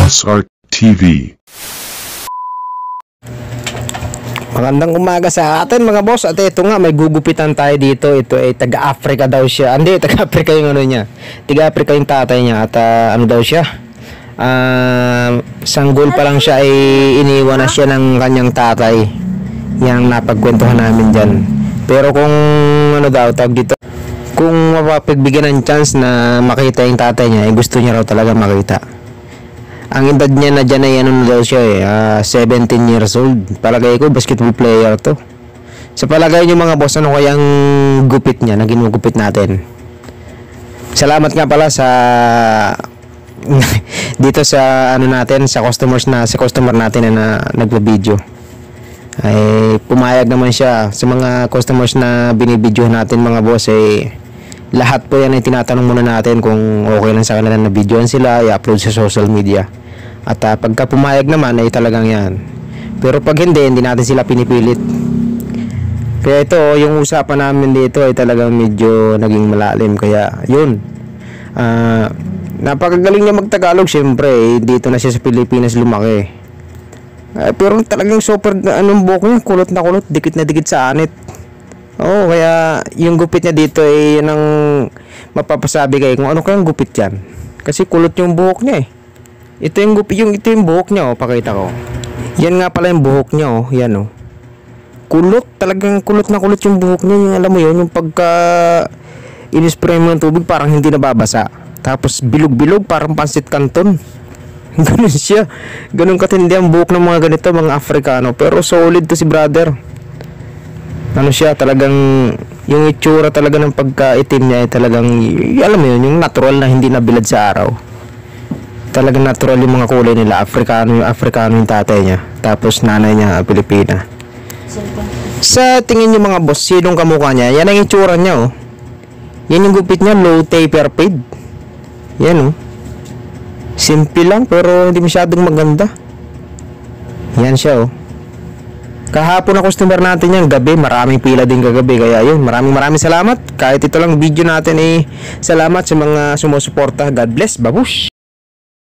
SR TV. Magandang umaga sa atin mga boss. At ito nga, may gugupitan tayo dito. Ito ay taga-Africa daw siya. Hindi, taga-Africa yung ano niya. Taga-Africa yung tatay niya. At ano daw siya, sanggol pa lang siya ay iniwan na siya ng kanyang tatay. Yang napagkwentuhan namin dyan. Pero kung ano daw, tawag dito, kung mapapagbigyan ng chance na makita yung tatay niya, gusto niya raw talaga makita. Ang edad niya na dyan ay ano na daw siya 17 years old. Palagay ko basketball player to. Sa palagay niyo mga boss, ano kayang gupit niya na ginugupit natin? Salamat nga pala sa dito sa ano natin, sa customer natin na nagva-video. Ay pumayag naman siya. Sa mga customers na binibidyo natin mga boss, lahat po yan ay tinatanong muna natin kung okay lang sa kanila na videoan sila, i-upload sa social media. At pagka pumayag naman ay talagang yan. Pero pag hindi natin sila pinipilit. Kaya ito, yung usapan namin dito ay talagang medyo naging malalim. Kaya yun, napakagaling niya magtagalog. Siyempre dito na siya sa Pilipinas lumaki. Pero talagang super anong buhok niya, kulot na kulot, dikit na dikit sa anit. Oo, kaya yung gupit niya dito ay yun ang mapapasabi kayo kung ano kayang gupit yan. Kasi kulot yung buhok niya Ito yung buhok niya pakita ko. Yan nga pala yung buhok niya yan Kulot, talagang kulot na kulot yung buhok niya. Yung alam mo yun, yung pagka in-spray mo ng tubig parang hindi nababasa. Tapos bilog-bilog parang pansit canton. Ganun siya. Ganun katindi ang buhok ng mga ganito, mga Afrikano. Pero solid to si brother. Ano siya, talagang yung itsura talaga ng pagkaitim niya ay talagang, alam mo yun, yung natural na hindi nabilad sa araw. Talagang natural yung mga kulay nila. Afrikano yung tatay niya. Tapos nanay niya Pilipina. Sa tingin niyo mga boss, sinong kamukha niya? Yan ang itsura niya Yan yung gupit niya, low taper fade. Yan simple lang pero hindi masyadong maganda. Yan siya Kahapon na customer natin yan, gabi, maraming pila din kagabi. Kaya yun, maraming salamat. Kahit ito lang video natin salamat sa mga sumusuporta. God bless, babush!